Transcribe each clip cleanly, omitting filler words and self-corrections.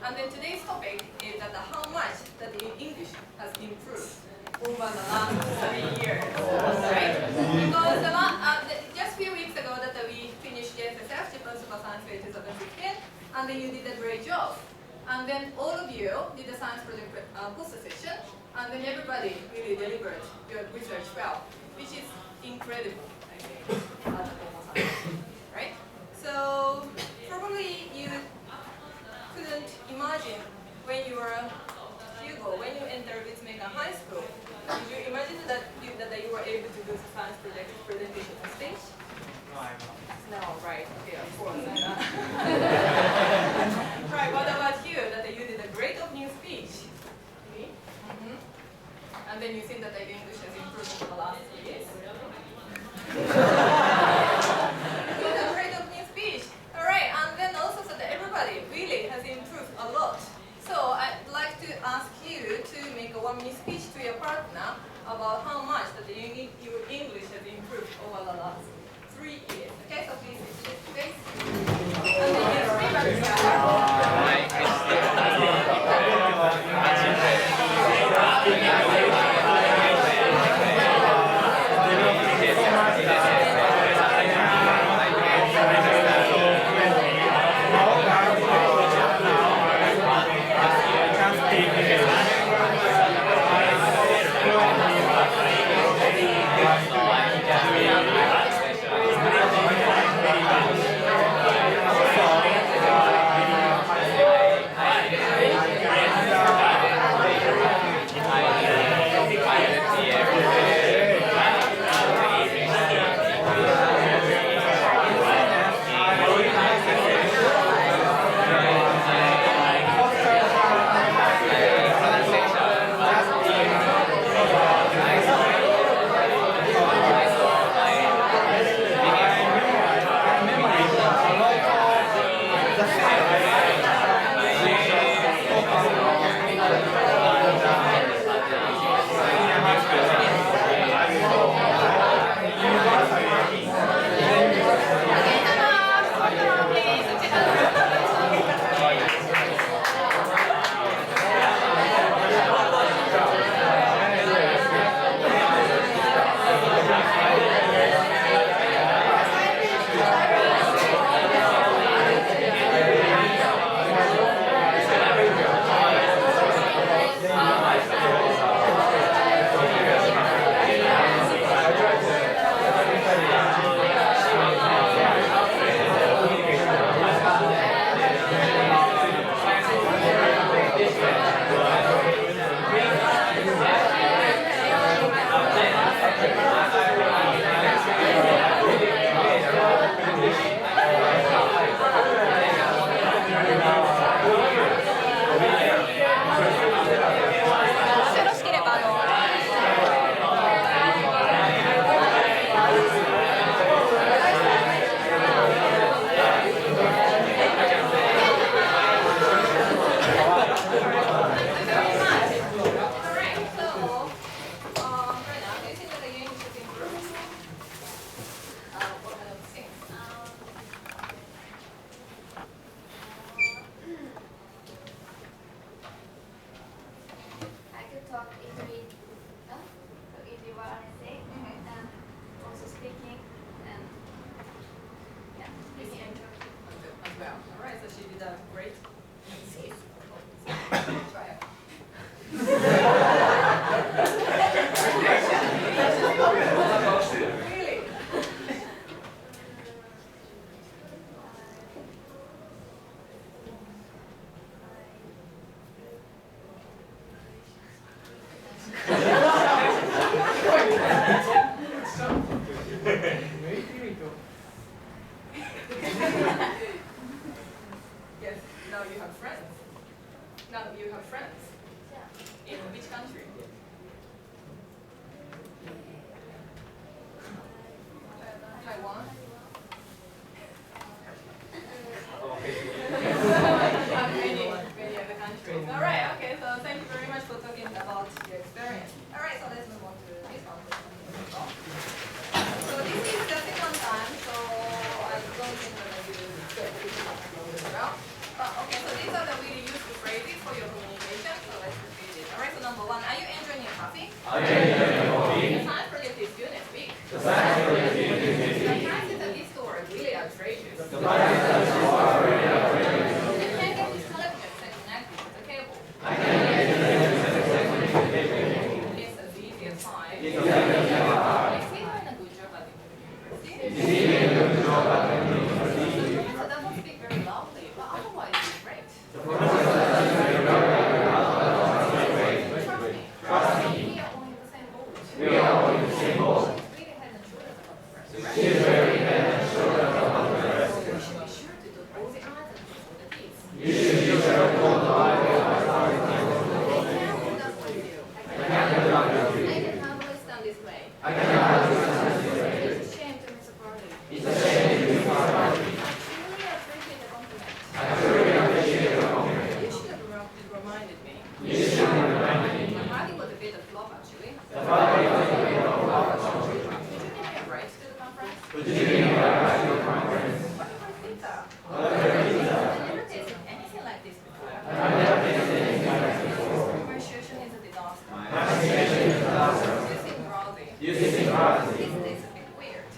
And then today's topic is that how much that the English has improved over the last 7 years, right? Because just a few weeks ago that we finished the SSF, Japan Super Science Fair 2016, and then you did a great job. And then all of you did a science project poster session, and then everybody really delivered your research well, which is incredible, I think, right? So probably you couldn't imagine when you were when you entered Ritsumeikan High School, did you imagine that you were able to do the science project presentation on stage? No, right, okay, of course. Right, what about you? That you did a great opening speech. Me? And then you think that the English has improved over the last 2 years? You did a great opening speech. Alright, and then also so that everybody really has improved a lot. So I'd like to ask you to make a 1-minute speech to your partner about how much that your English has improved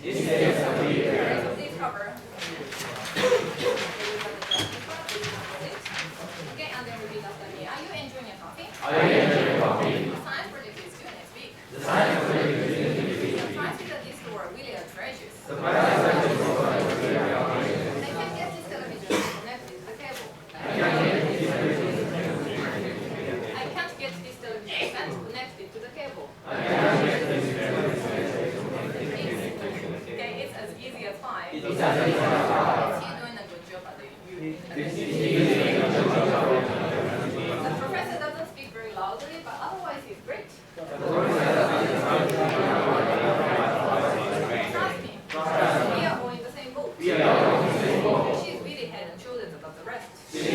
This takes a few years. So please cover. Okay, and then repeat after me. Are you enjoying your coffee? Are you enjoying your coffee? The science project is due next week. The science project is due next week. The prices at this store really are treasures. The prices at this store are really I can get this television connected to the cable. I can't get this television connected to the cable. Okay, it's as easy as fine. It's doing a good job at the The professor doesn't speak very loudly, but otherwise he's great. Trust me. We are all in the same boat. She's really head and shoulders above the rest. You should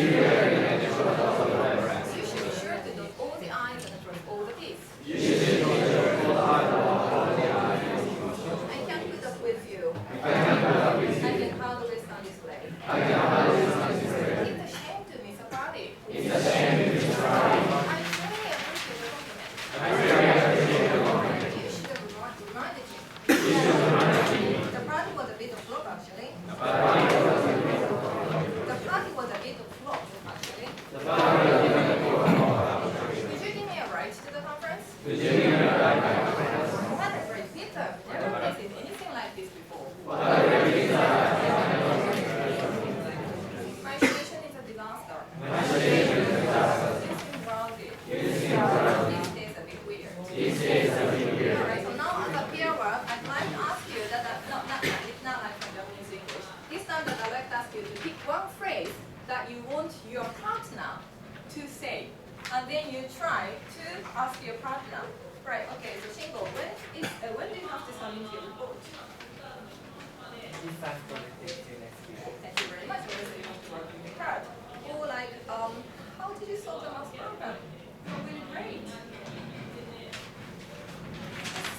be sure to dot all the I's and cross all the T's. I can't put up with you. I can hardly stand this way. It's a shame to miss a party. I really appreciate the compliment. You should have reminded me. The party was a bit of flop, actually. Could you give me a ride to the conference? What a great pizza. Never tasted anything like this before. My station is a disaster. It's grounded. These days a bit weird. Alright, so now as a peer work, I'd like to ask you that, not like from Japanese English. This time that I'd like to ask you to pick one phrase that you want your partner to say. And then you try to ask your partner. Right, okay, so Shingo, when do you have to submit your report? Thank you very much. Also, you have to work really hard. Or like, how did you solve the math problem? Really great.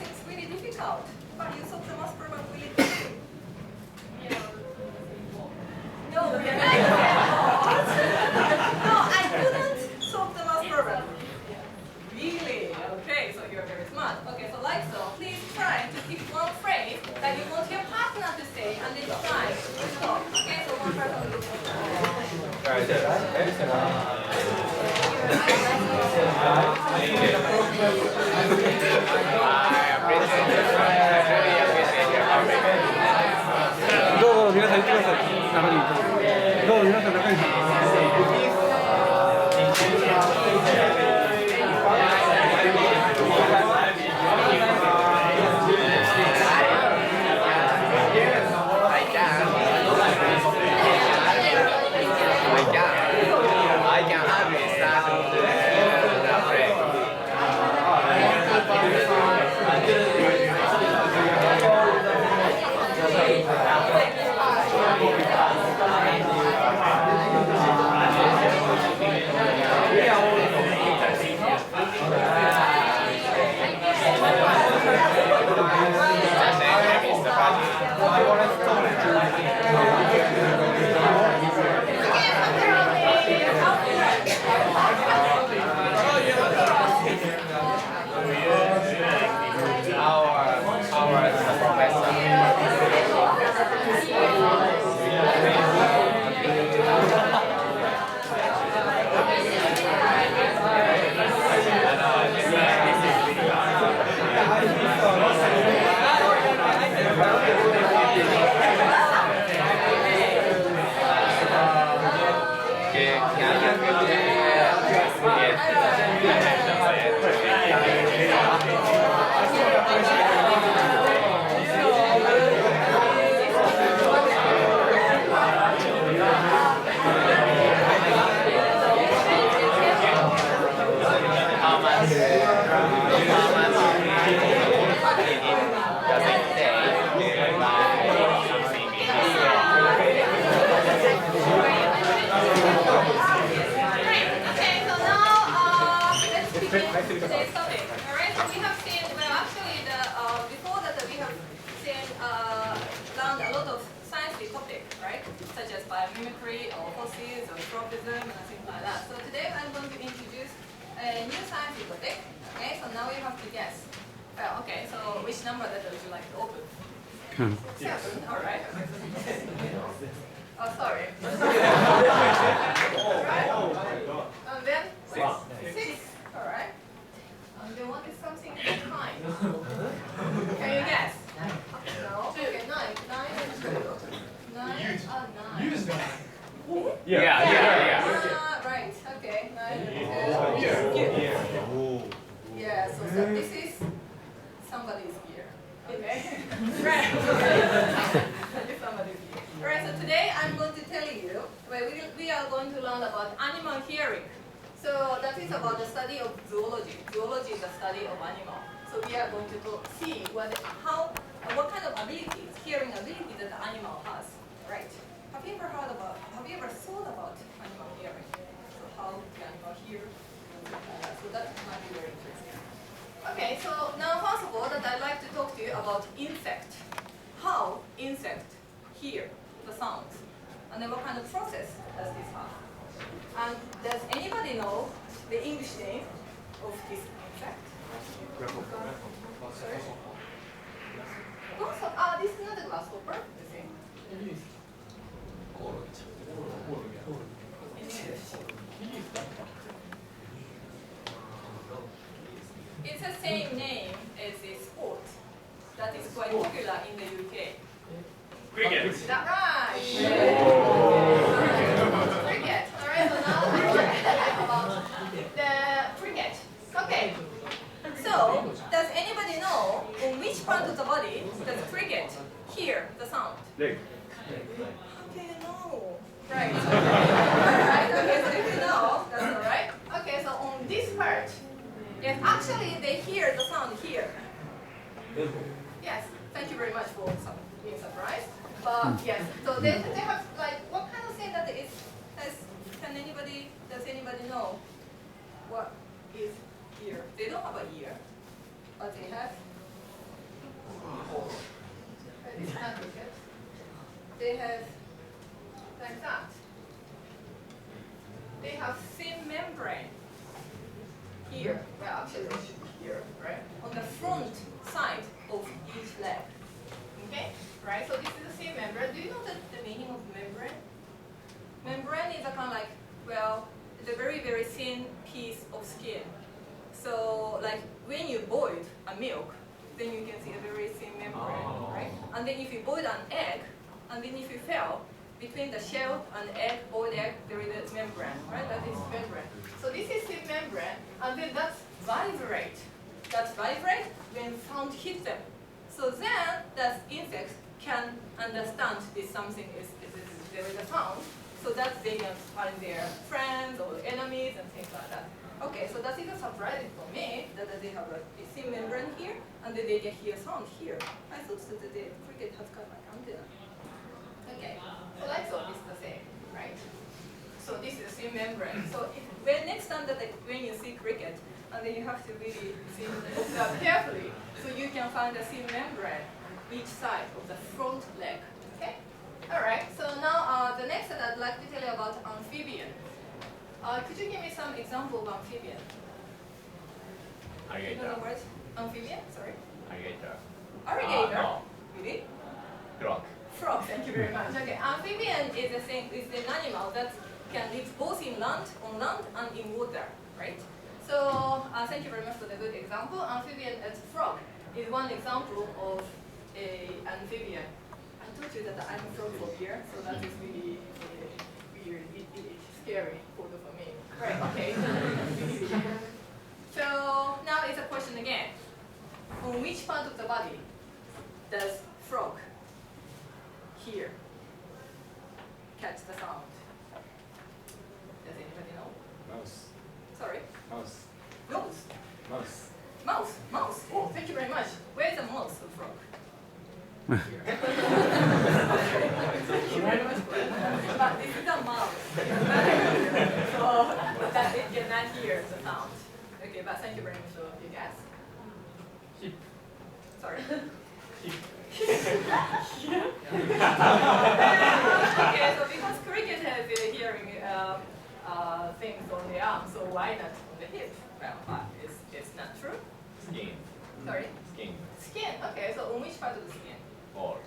It's really difficult, but you solved the math problem really quickly. No, you're not. No, I couldn't solve the math problem. Really? Okay, so you're very smart. Okay, so like so, please try to pick one phrase that you want your partner to say and then try to stop. Okay, so one person will doどうぞ皆さん行ってください。中に。どうぞ皆さん中に。Today's topic. Alright, so we have seen, well actually before that we have seen learned a lot of scientific topics, right? Such as biomimicry or fossils or tropism and things like that. So today I'm going to introduce a new scientific topic. Okay, so now you have to guess. Well, okay, so which number that would you like to open? 7, all right. Oh, sorry. Right? And then 6, all right. And then what is something behind? Can you guess? No. Okay, 9 and 2. 9 and 9. Use that. Yeah. Right. Okay. 9 and 2. 오. Yeah. So this is somebody's ear. Okay. Right. Somebody's ear. Alright. So today I'm going to tell you. Well, we are going to learn about animal hearing. So that is about the study of zoology. Zoology is the study of animal. So we are going to see what kind of abilities, hearing ability that the animal has. Right. Have you ever thought about animal hearing? So how the animal hear? So that might be very interesting. Okay, so now first of all that I'd like to talk to you about insect. How insect hear the sounds. And then what kind of process does this have? And does anybody know the English name of this insect? Sorry? This is not a grasshopper. It's the same name as a sport that is quite popular in the UK. Cricket. Is that right? Cricket. All right, so now let's talk about the cricket. Okay. So, does anybody know on which part of the body does cricket hear the sound? 네. Okay, no. Right. Alright, okay, so if you know, that's alright. Okay, so on this part, yes, actually they hear the sound here. Yes, thank you very much for being surprised. But yes, so they have like, what kind of thing that is, does anybody know what is ear? They don't have an ear, but they have, it's not cricket. They have like that. They have thin membrane here. Well, actually, they should be here, right? On the front side of each leg. Okay, right? So this is a thin membrane. Do you know the meaning of membrane? Membrane is a kind of like, well, it's a very, very thin piece of skin. So, like when you boil a milk, then you can see a very thin membrane, right? And then if you boil an egg, and then if you fell between the shell and egg, boiled egg, there is a membrane, right? That is membrane. So this is thin membrane, and then that's vibrate. That's vibrate when sound hits them. So then the insects can understand this something is there is a sound, so that they can find their friends or enemies and things like that. Okay, so that is a surprise for me that they have a thin membrane here, and then they can hear sound here. I thought that the cricket has got like antenna. Okay, so that's all is the same, right? So this is thin membrane. So when next time that when you see cricket, and then you have to really observe carefully, so you can find a thin membrane on each side of the front leg. Okay. All right. So now the next that I'd like to tell you about amphibian. Could you give me some example of amphibian? You know the word amphibian? Sorry. Alligator. Alligator. No. Really? Frog. Frog, thank you very much. Okay, amphibian is an animal that can live both on land and in water, right? So thank you very much for the good example. Amphibian as frog is one example of a amphibian. I told you that I'm a frog phobia, so that is really weird, really scary for me. Right, okay. So now it's a question again. On which part of the body does frog hear, catch the sound? Does anybody know? 마우스. Sorry? 마우스. Nose. 마우스. Mouse. Oh, thank you very much. Where's the mouse of frog? Here. Thank you very much for that. But this is a mouse. So that it cannot hear the sound. Okay, but thank you very much for your guess. Sheep. Sorry. Sheep. Okay, so because cricket has a hearing things on the arm, so why not on the hip? Well, it's not true. Skin. Sorry? Skin. Skin. Okay, so on which part of the skin? All.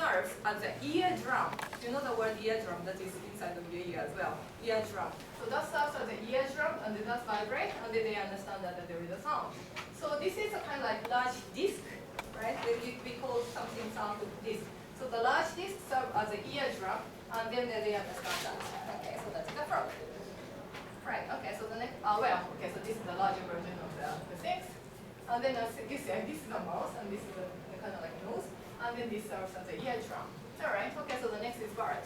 serves as the eardrum. You know the word eardrum that is inside of your ear as well. Eardrum. So that serves as the eardrum, and then that vibrate, and then they understand that there is a sound. So this is a kind of like large disc, right? We call something sound disc. So the large disc serves as an eardrum, and then they understand that. Okay, so that's the frog. Right. Okay. So the next. Okay. So this is the larger version of the things. And then you see, this is the mouth, and this is the kind of like nose, and then this serves as an eardrum. All right. Okay. So the next is bird.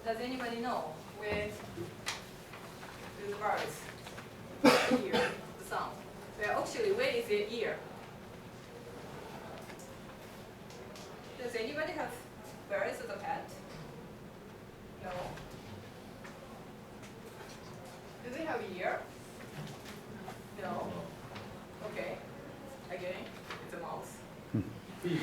Does anybody know where the birds hear the sound? Well, actually, where is their ear? Does anybody have birds as a pet? No. Do they have ear? No. Okay. Again, it's a mouse. No. Wait,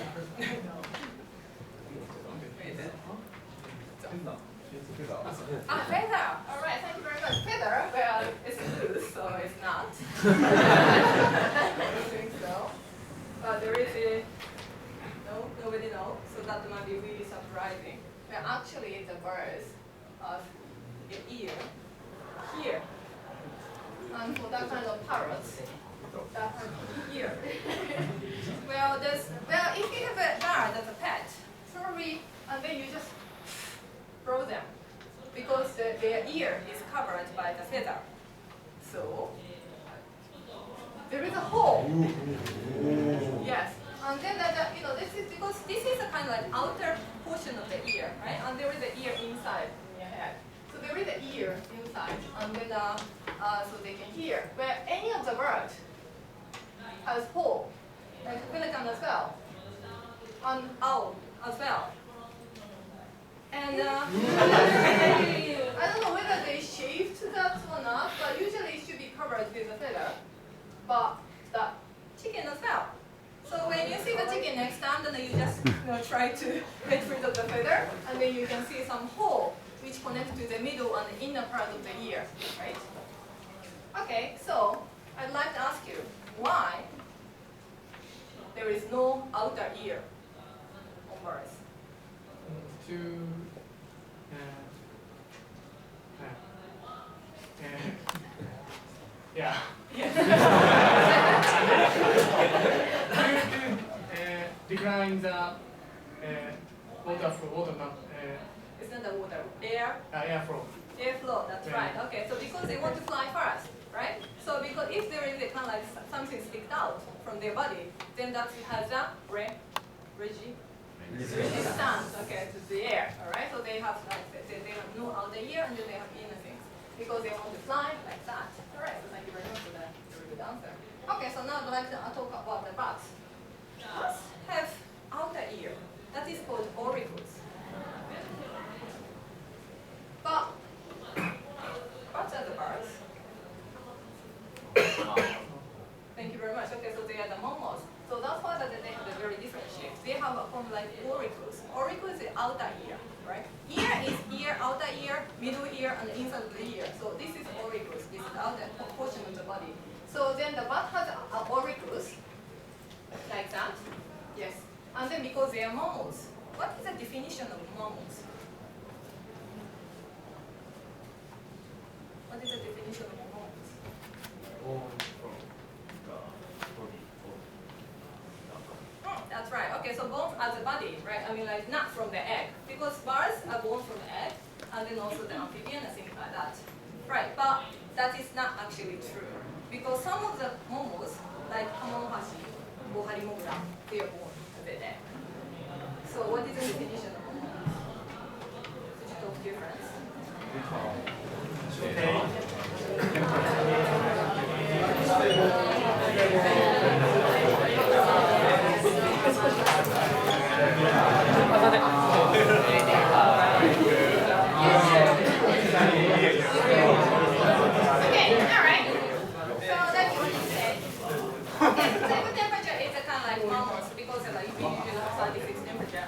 feather. All right, thank you very much. Feather, well, it's loose, so it's not. I don't think so. But there is a, no, nobody knows, so that might be really surprising. Well, actually, the birds have an ear here. And for that kind of parrots, that kind of ear. Well, if you have a bird as a pet, probably, and then you just throw them, because their ear is covered by the feather. So there is a hole. Yes, and then this is because this is a kind of like outer portion of the ear, right? And there is an ear inside in your head. So there is an ear inside, and then so they can hear. Where any of the birds has hole, like pelican as well, and owl as well. And I don't know whether they shaved that or not, but usually it should be covered with a feather. But the chicken as well. So when you see the chicken next time, then you just try to get rid of the feather, and then you can see some hole which connect to the middle and the inner part of the ear, right? Okay, so I'd like to ask you why there is no outer ear on birds. Yeah. Decline the water not. It's not the water, air. Airflow. Airflow, that's right. Okay, so because they want to fly first, right? So because if there is a kind of like something sticked out from their body, then that has a resistance, okay, to the air. All right, so they have like they have no outer ear, and then they have inner things because they want to fly like that. All right, so thank you very much for that very good answer. Okay, so now I'd like to talk about the bats. Bats have outer ear. That is called auricles. But bats are the birds. Thank you very much. Okay, so they are the mammals. So that's why that they have a very different shape. They have a form like auricles. Auricle is the outer ear, right? Ear is ear, outer ear, middle ear, and the inside of the ear. So this is auricles. This is the outer portion of the body. So then the bat has auricles, like that. Yes. And then because they are mammals, what is the definition of mammals? What is the definition of mammals? That's right. Okay, so bones as a body, right? I mean, like not from the egg, because birds are born from the egg, and then also the amphibian and things like that, right? But that is not actually true, because some of the mammals, like Hamamohashi, Boharimogura, they are born as an egg. So what is the definition of mammals? Digital difference.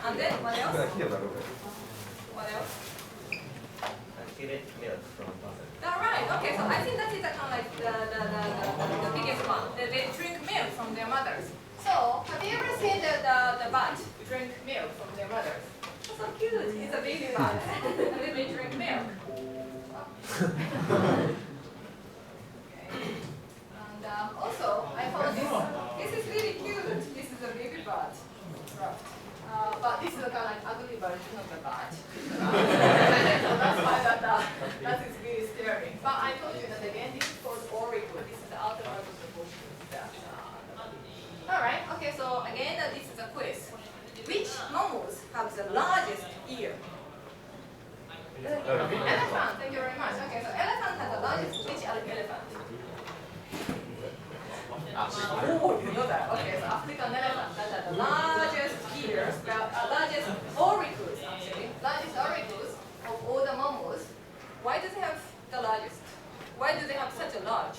And then what else? What else? Milk from mother. All right. Okay. So I think that is kind of like the biggest one. They drink milk from their mothers. So have you ever seen the bat drink milk from their mothers? cute. It's a baby bird. And then they drink milk. Okay. And also, I found this. This is really cute. This is a baby bird. But this is a kind of like ugly version of the bird. So that's why that is really scary. But I told you that again, this is called auricle. This is the outer part of the bush. Alright, okay, so again, this is a quiz. Which mammals have the largest ear? Elephant, thank you very much. Okay, so elephant has the largest, which elephant? Oh, you know that. Okay, so African elephant that has the largest ears, the largest auricles actually, largest auricles of all the mammals. Why do they have the largest? Why do they have such a large?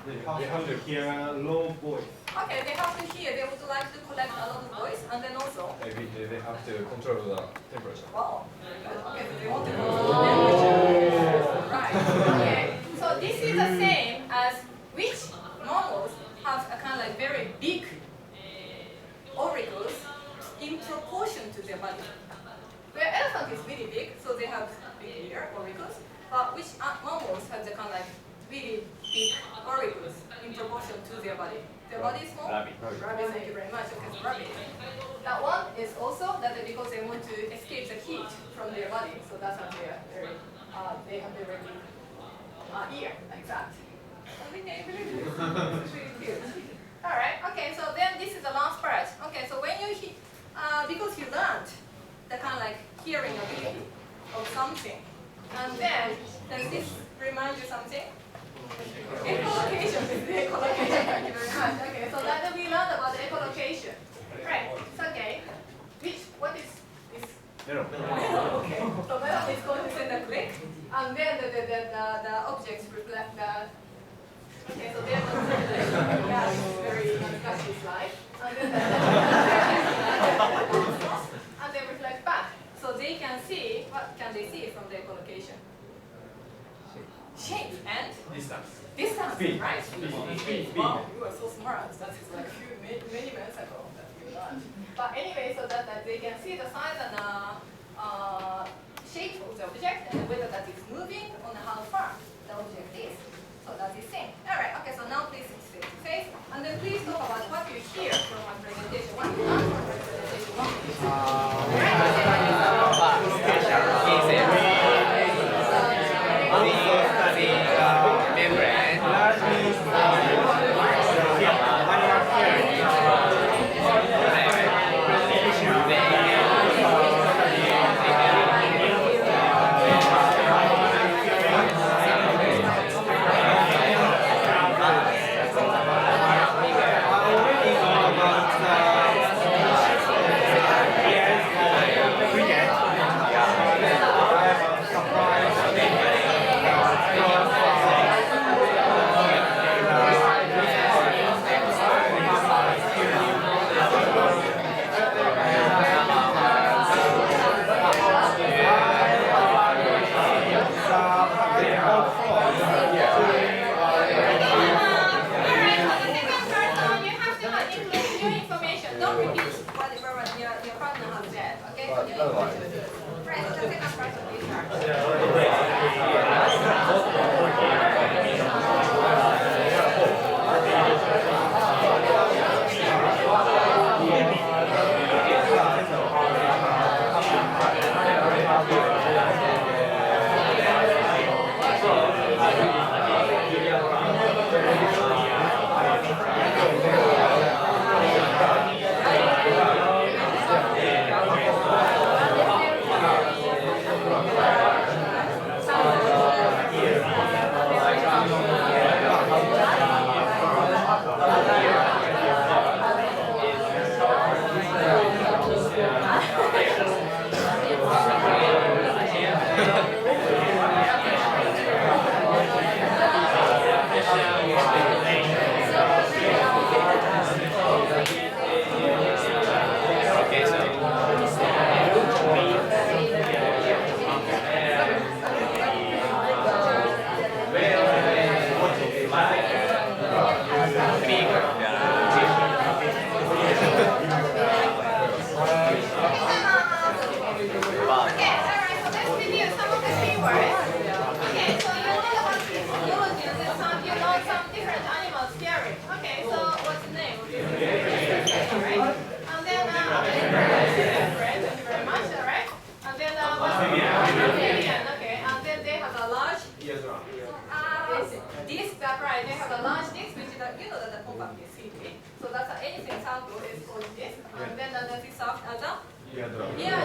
They have to hear a low voice. Okay, they have to hear, they would like to collect a lot of voice, and then also... Maybe they have to control the temperature. Wow, very good. Okay, so they want to control the temperature. Right, okay. So this is the same as which mammals have a kind of like very big auricles in proportion to their body. Where elephant is really big, so they have big ear auricles, but which mammals have the kind of like really big auricles in proportion to their body? Their body is small? Rabbit. Rabbit, thank you very much. Okay, so rabbit. That one is also that because they want to escape the heat from their body, so that's why they are very, they have the very big ear, like that. It's really cute. Alright, okay, so then this is the last part. Okay, so when you, because you learned the kind of like hearing ability of something, and then does this remind you something? Echolocation is the echolocation, thank you very much. Okay, so that we learned about the echolocation. Right, it's okay. What is this? Melon. Okay, so melon is going to send a click, and then the objects reflect the. Okay, so they're not yeah, it's very disgusting slide. And then and they reflect back. So they can see, what can they see from the echolocation? Shape and Distance. distance, Speed. right? Speed. Wow, you are so smart. That is like many minutes ago that you learned. But anyway, so that they can see the size and shape of the object and whether that is moving or how far the object is. So that's the thing. Alright, okay, so now please sit face to face. And then please talk about what you hear from my presentation. What you learn from my presentation. What you see.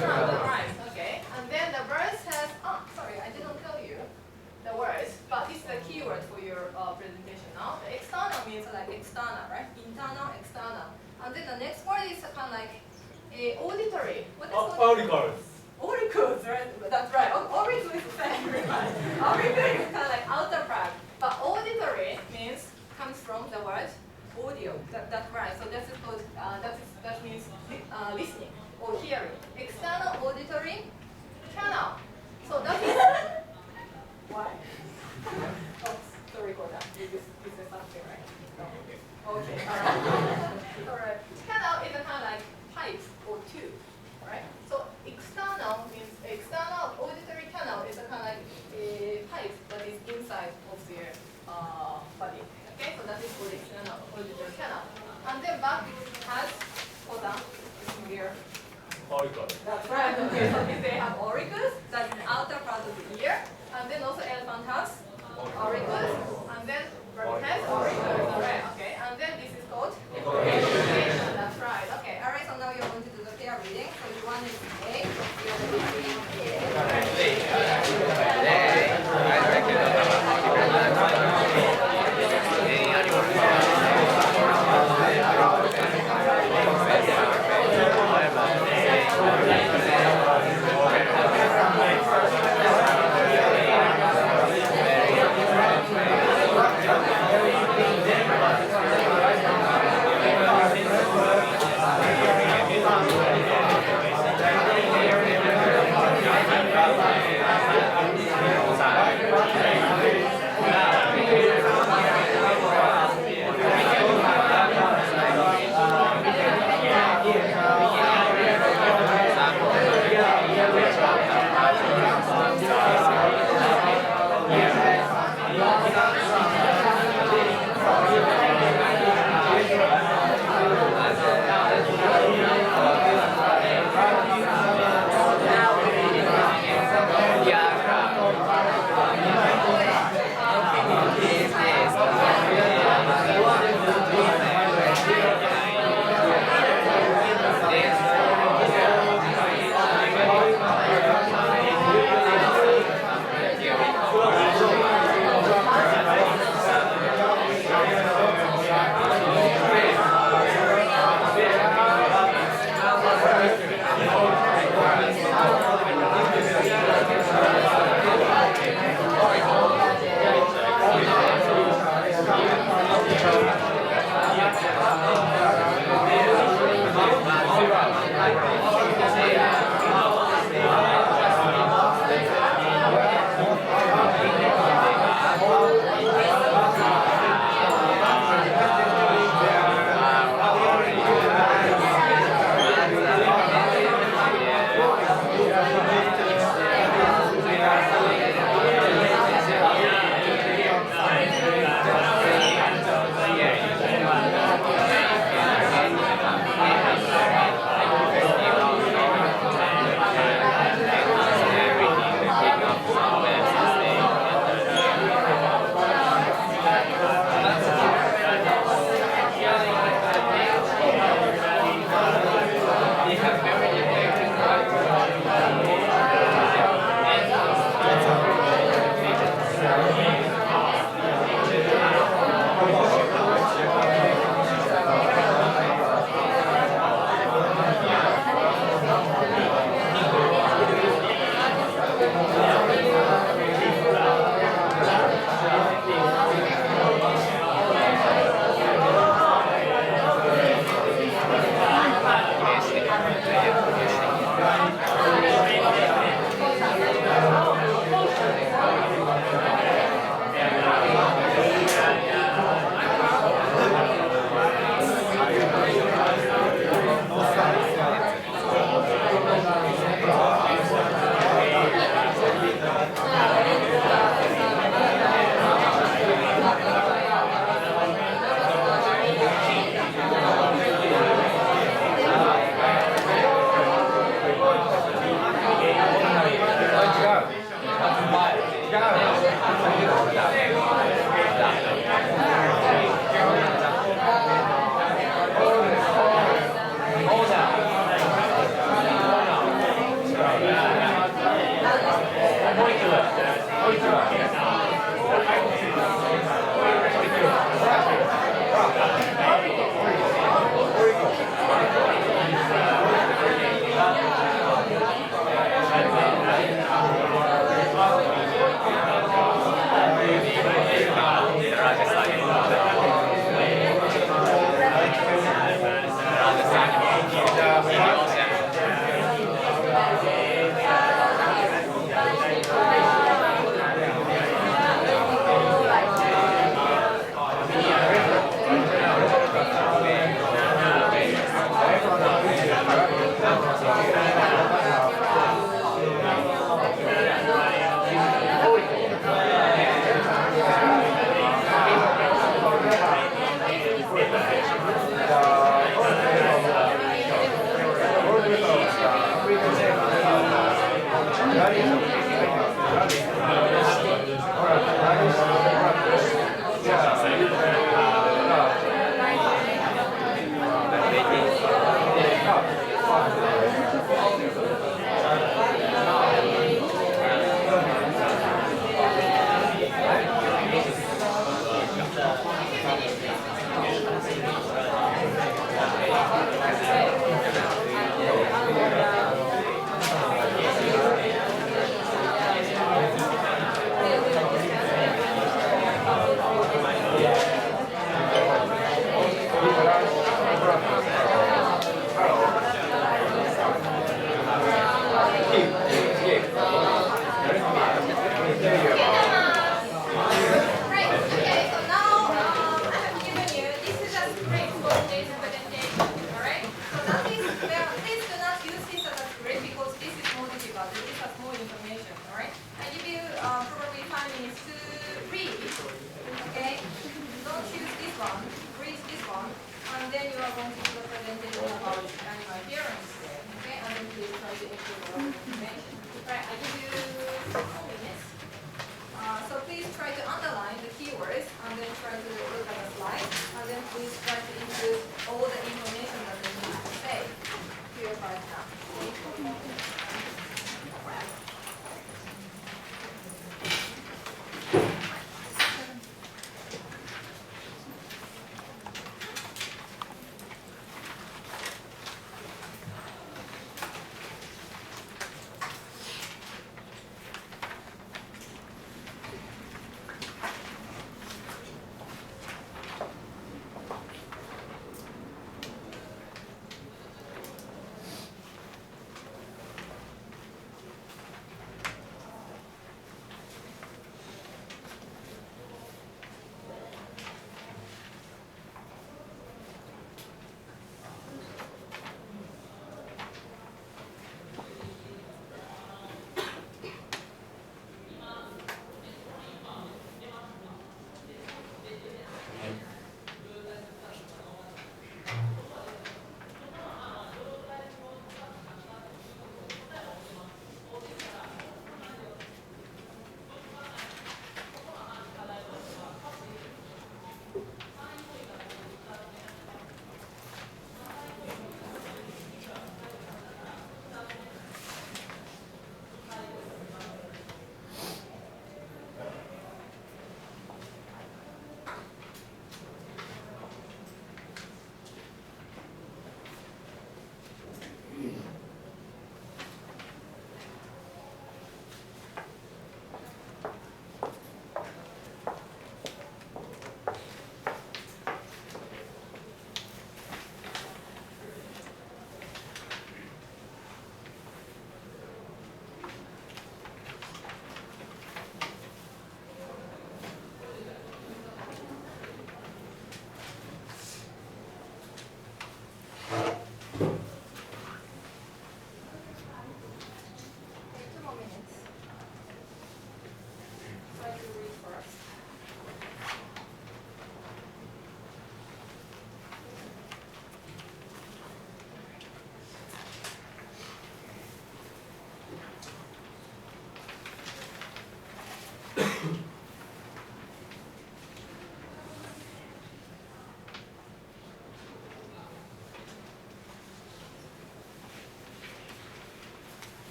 That's right. Okay. And then the words has. Oh, sorry, I didn't tell you the words, but it's the keyword for your presentation now. The external means like external, right? Internal, external. And then the next word is kind of like auditory. What is Auricles. Auricles, right? That's right. Auricle is the same. Right? Auricle is kind of like outer part, but auditory means comes from the word audio. That's right. So that's called that means listening or hearing. External auditory channel. So that is why. Oh, sorry for that. This is something, right? Okay. All right. All right. Channel is a kind of like pipe or tube, right? So external means external auditory channel is a kind of like a pipe that is inside of your body. Okay, so that is called external auditory channel. And then back has hold on here. Auricles. That's right. Okay, so if they have auricles, that's the outer part of the ear. And then also elephant has auricles. And then bird has auricles. Alright, okay. And then this is called evaluation. That's right. Okay. Alright, so now you're going to do the pair reading. So you want is A, the other is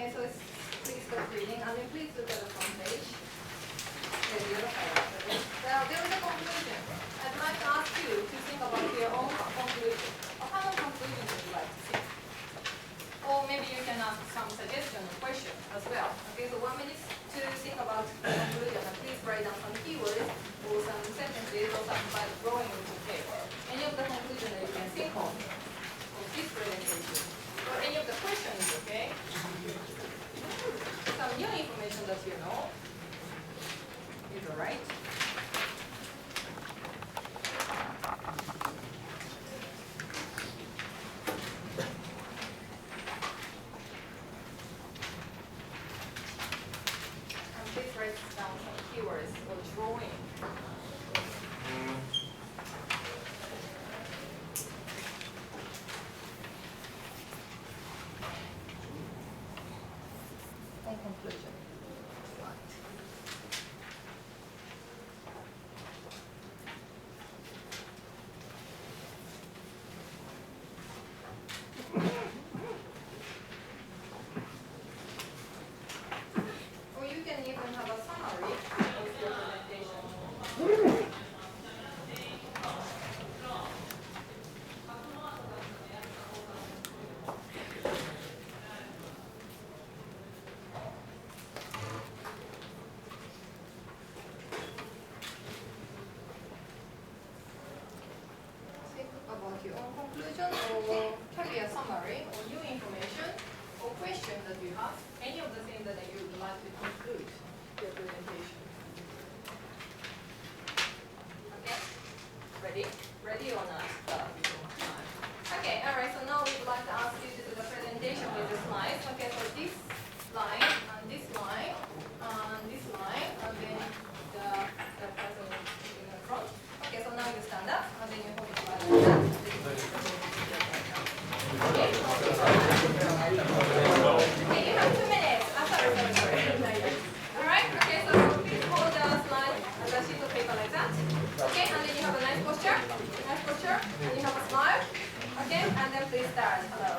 Okay, so please stop reading, and then please look at the front page. Okay, the other side. Okay. Well, there is a conclusion. I'd like to ask you to think about your own conclusion. What kind of conclusion would you like to think? Or maybe you can ask some suggestion or question as well. Okay, so 1 minute to think about the conclusion, and please write down some keywords or some sentences or some by drawing it okay. Any of the conclusion that you can think of this presentation. Or any of the questions, okay? Some new information that you know is alright. And please write down some keywords or drawing. On conclusion. Or you can even have a summary of your presentation. Think about your own conclusion or carry a summary or new information or question that you have. Any of the things that you would like to conclude your presentation. Okay? Ready? Ready or not? Okay, alright, so now we would like to ask you to do the presentation with the slides. Okay, so this line, and this line, and this line, and then the person in the front. Okay, so now you stand up, and then you hold the slide like that. Okay, you have 2 minutes. Sorry. Alright, okay, so please hold the slide and the sheet of paper like that. Okay, and then you have a nice posture, and you have a smile. Okay, and then please start. Hello.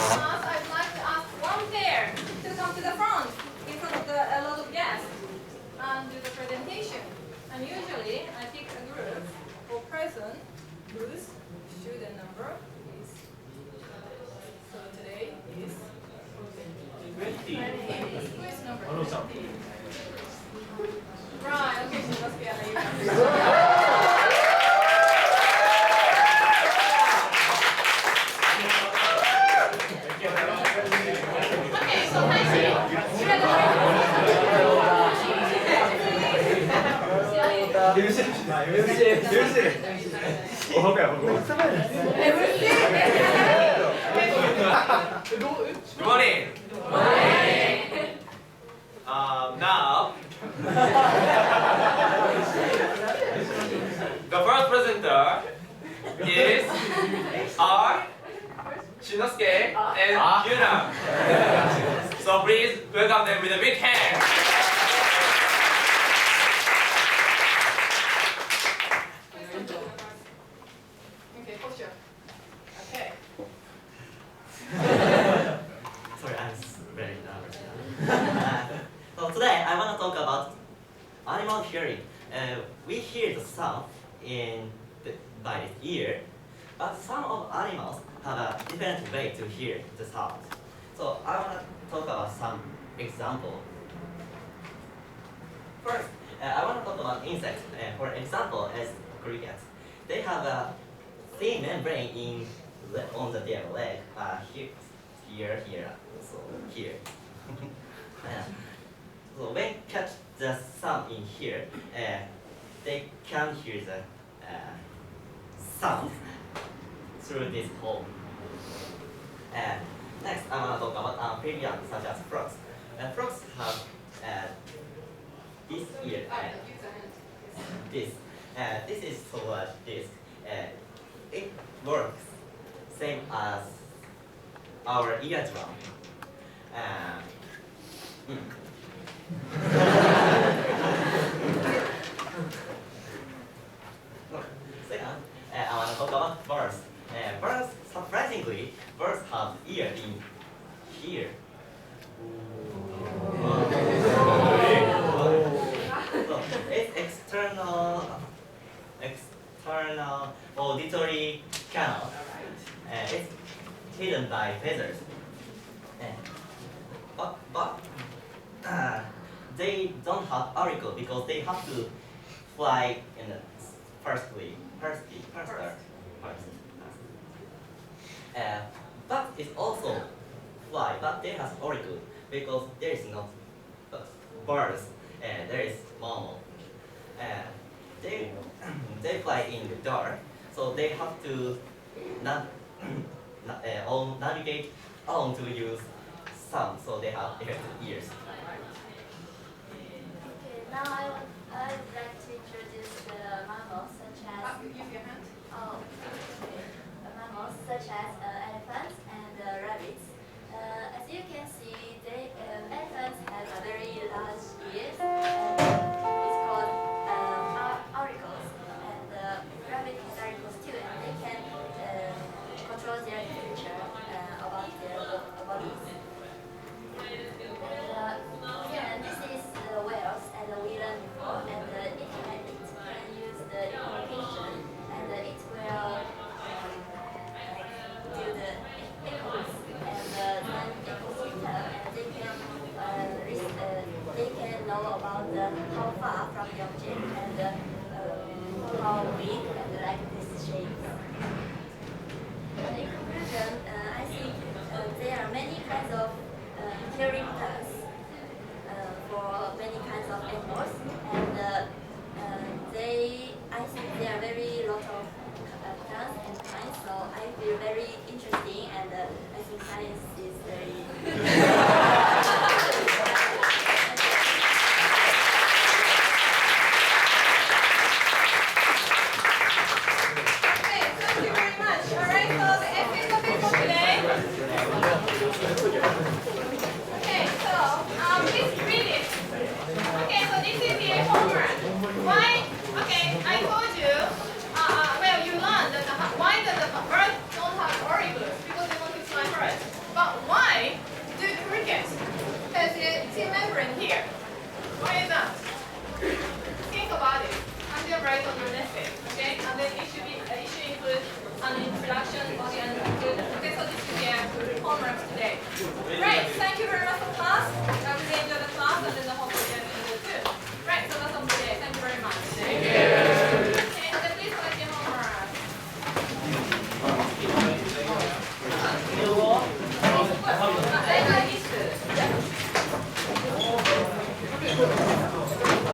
class, I'd like to ask one pair to come to the front in front of a lot of guests and do the presentation. And usually I pick a group or person whose student number is. So today is 20. who is number あのさん。 20? Right, okay, so let's get a Okay, so Taisi, you're at the Good morning. Now, the first presenter is R. Shinosuke and Yuna. So please welcome them with a big hand. Okay, posture. Okay. Sorry, I'm very nervous now. So today I want to talk about animal hearing. We hear the sound by the ear, but some of animals have a different way to hear the sound. So I want to talk about some example. First, I want to talk about insects. For example, as crickets, they have a thin membrane on their leg. Here, so here. So when catch the sound in here, they can hear the sound through this hole. Next, I want to talk about amphibians such as frogs. Frogs have this ear. This is toward this. It works same as our eardrum. Second, I want to talk about birds. Birds, surprisingly, birds have ear in here. So it's external auditory canal. It's hidden by feathers. But they don't have auricle because they have to fly in the first. But it also fly, but they have auricle because there is not birds. There is mammal. They fly in the dark, so they have to navigate along to use sound, so they have effective ears. Okay, now I would like to introduce the mammals such as Use your hand. mammals such as elephants and rabbits. As you can see, elephants have a very large ears. It's called auricles, and rabbit has auricles too, and they can control their temperature about their bodies. And this is whales, and we learned before, and it can use the communication, and it will do the echoes, and then echoes return, and they can know about how far from the object and how big and like this shape. In conclusion, I think there are many kinds of hearing terms for many kinds of animals, and I think there are very lot of terms and kinds, so I feel very interesting, and I think science is very Okay, of your lesson, okay? And then it should include an introduction or the include. Okay, so this is the homework today. Great, thank you very much.